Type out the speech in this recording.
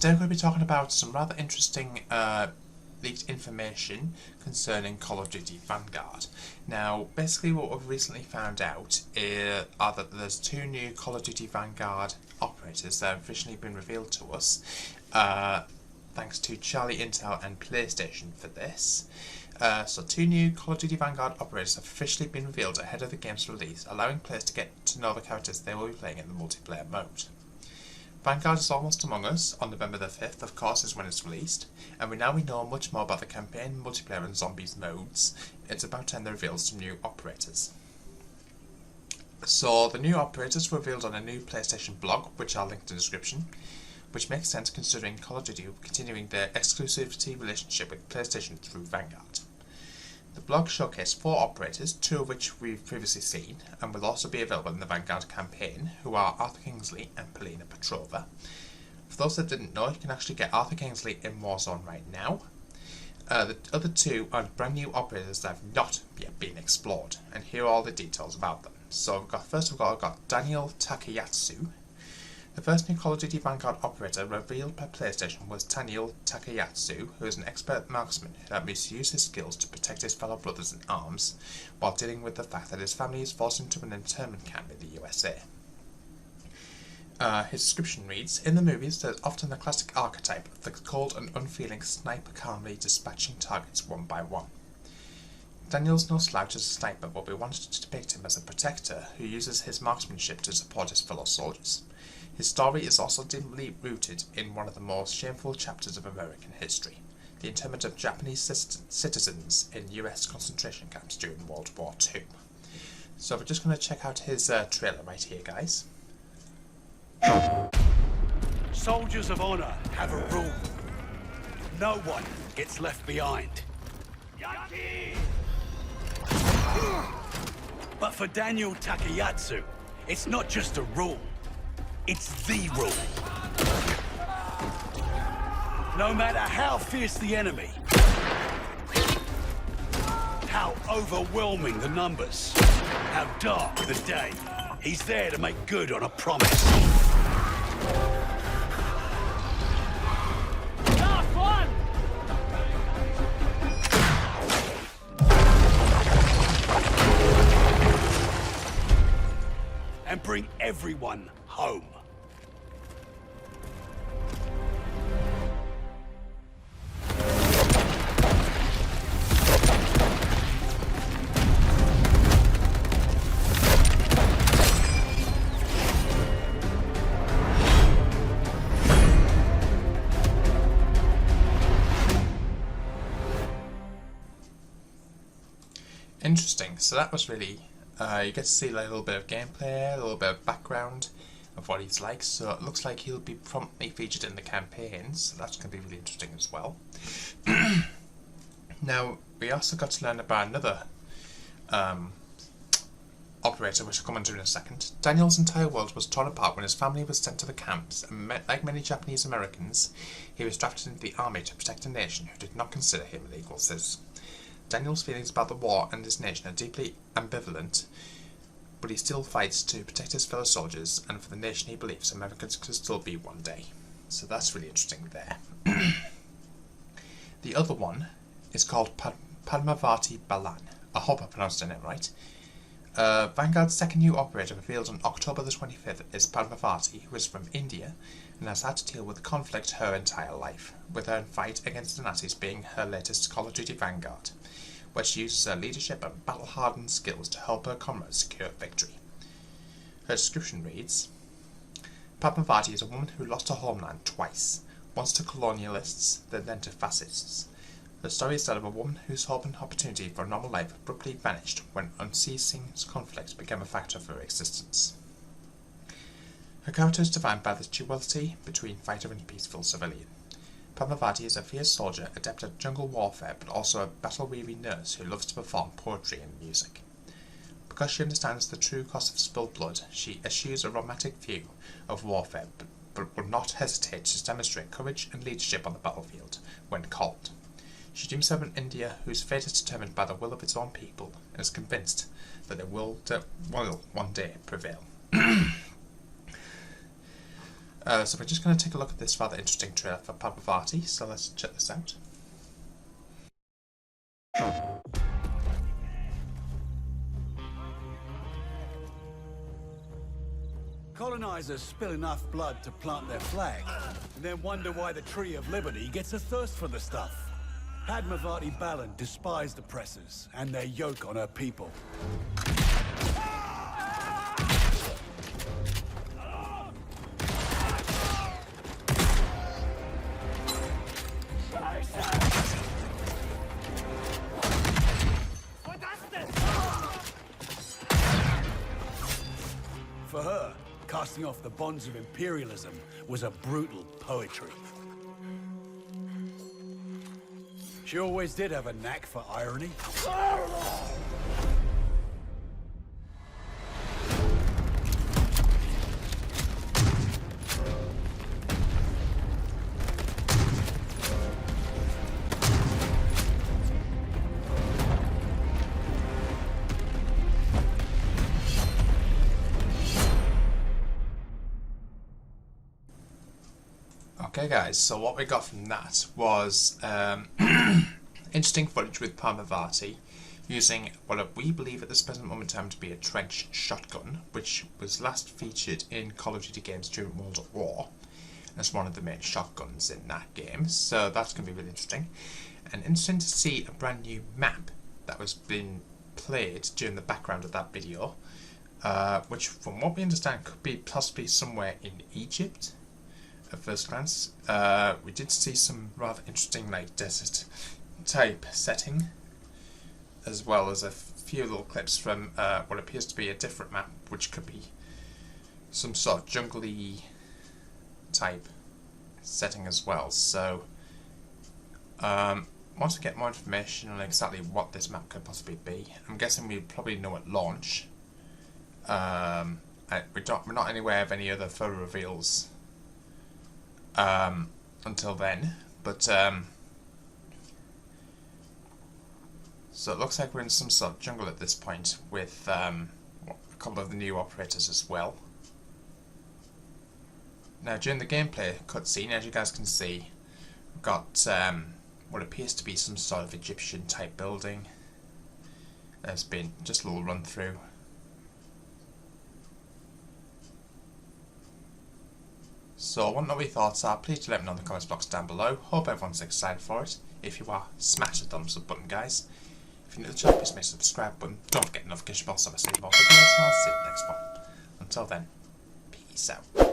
Today we're going to be talking about some rather interesting leaked information concerning Call of Duty Vanguard. Now, basically what we've recently found out are that there's two new Call of Duty Vanguard operators that have officially been revealed to us, thanks to Charlie, Intel and PlayStation for this. So two new Call of Duty Vanguard operators have officially been revealed ahead of the game's release, allowing players to get to know the characters they will be playing in the multiplayer mode. Vanguard is almost among us. On November the 5th, of course, is when it's released, and we know much more about the campaign, multiplayer and zombies modes. It's about time they reveal some new operators. So the new operators were revealed on a new PlayStation blog, which I'll link in the description, which makes sense considering Call of Duty continuing their exclusivity relationship with PlayStation through Vanguard. The blog showcased 4 operators, 2 of which we've previously seen, and will also be available in the Vanguard campaign, who are Arthur Kingsley and Paulina Petrova. For those that didn't know, you can actually get Arthur Kingsley in Warzone right now. The other 2 are brand new operators that have not yet been explored, and here are all the details about them. So first of all, I've got Daniel Takayatsu. The first new Call of Duty Vanguard operator revealed by PlayStation was Daniel Takayatsu, who is an expert marksman that must use his skills to protect his fellow brothers in arms, while dealing with the fact that his family is forced into an internment camp in the USA. His description reads, "In the movies, there's often the classic archetype of the cold and unfeeling sniper calmly dispatching targets one by one. Daniel's no slouch as a sniper, but we wanted to depict him as a protector who uses his marksmanship to support his fellow soldiers. His story is also deeply rooted in one of the most shameful chapters of American history, the internment of Japanese citizens in US concentration camps during World War II. So we're just going to check out his trailer right here, guys. Soldiers of honor have a rule. No one gets left behind. But for Daniel Takayatsu, it's not just a rule. It's the rule. No matter how fierce the enemy, how overwhelming the numbers, how dark the day, he's there to make good on a promise. Last one! And bring everyone home. Interesting. So that was really, you get to see like a little bit of gameplay, a little bit of background of what he's like. So it looks like he'll be promptly featured in the campaign, so that's going to be really interesting as well. Now, we also got to learn about another operator, which I'll come on to in a second. Daniel's entire world was torn apart when his family was sent to the camps, and like many Japanese Americans, he was drafted into the army to protect a nation who did not consider him an equal citizen. Daniel's feelings about the war and his nation are deeply ambivalent, but he still fights to protect his fellow soldiers and for the nation he believes Americans could still be one day. So that's really interesting there. The other one is called Padmavati Balan. I hope I pronounced her name right. Vanguard's second new operator revealed on October the 25th is Padmavati, who is from India and has had to deal with conflict her entire life, with her fight against the Nazis being her latest Call of Duty Vanguard, where she uses her leadership and battle-hardened skills to help her comrades secure victory. Her description reads, "Padmavati is a woman who lost her homeland twice, once to colonialists, then to fascists. The story is that of a woman whose hope and opportunity for a normal life abruptly vanished when unceasing conflict became a factor of her existence. Her character is defined by the duality between fighter and peaceful civilian. Padmavati is a fierce soldier adept at jungle warfare, but also a battle-weary nurse who loves to perform poetry and music. Because she understands the true cost of spilled blood, she eschews a romantic view of warfare, but will not hesitate to demonstrate courage and leadership on the battlefield when called. She dreams of an India whose fate is determined by the will of its own people, and is convinced that it will one day prevail." So we're just going to take a look at this rather interesting trailer for Padmavati, so let's check this out. Colonizers spill enough blood to plant their flag, and then wonder why the Tree of Liberty gets a thirst for the stuff. Padmavati Balan despised oppressors and their yoke on her people. For her, casting off the bonds of imperialism was a brutal poetry. She always did have a knack for irony. Okay guys, so what we got from that was interesting footage with Padmavati using what we believe at this present moment in time to be a trench shotgun, which was last featured in Call of Duty games during World at War as one of the main shotguns in that game, so that's going to be really interesting. And interesting to see a brand new map that was being played during the background of that video, which from what we understand could be possibly somewhere in Egypt. At first glance, we did see some rather interesting like desert type setting, as well as a few little clips from what appears to be a different map, which could be some sort of jungly type setting as well. So once we get more information on exactly what this map could possibly be, I'm guessing we probably know at launch. We're not anywhere of any other further reveals until then, but so it looks like we're in some sort of jungle at this point with a couple of the new operators as well. Now during the gameplay cutscene, as you guys can see, we've got what appears to be some sort of Egyptian type building. There's been just a little run through. So I want to know what your thoughts are. Please do let me know in the comments box down below. Hope everyone's excited for it. If you are, smash the thumbs up button, guys. If you're new to the channel, please smash the subscribe button. Don't forget the notification bell so I see more videos, and I'll see you in the next one. Until then, peace out.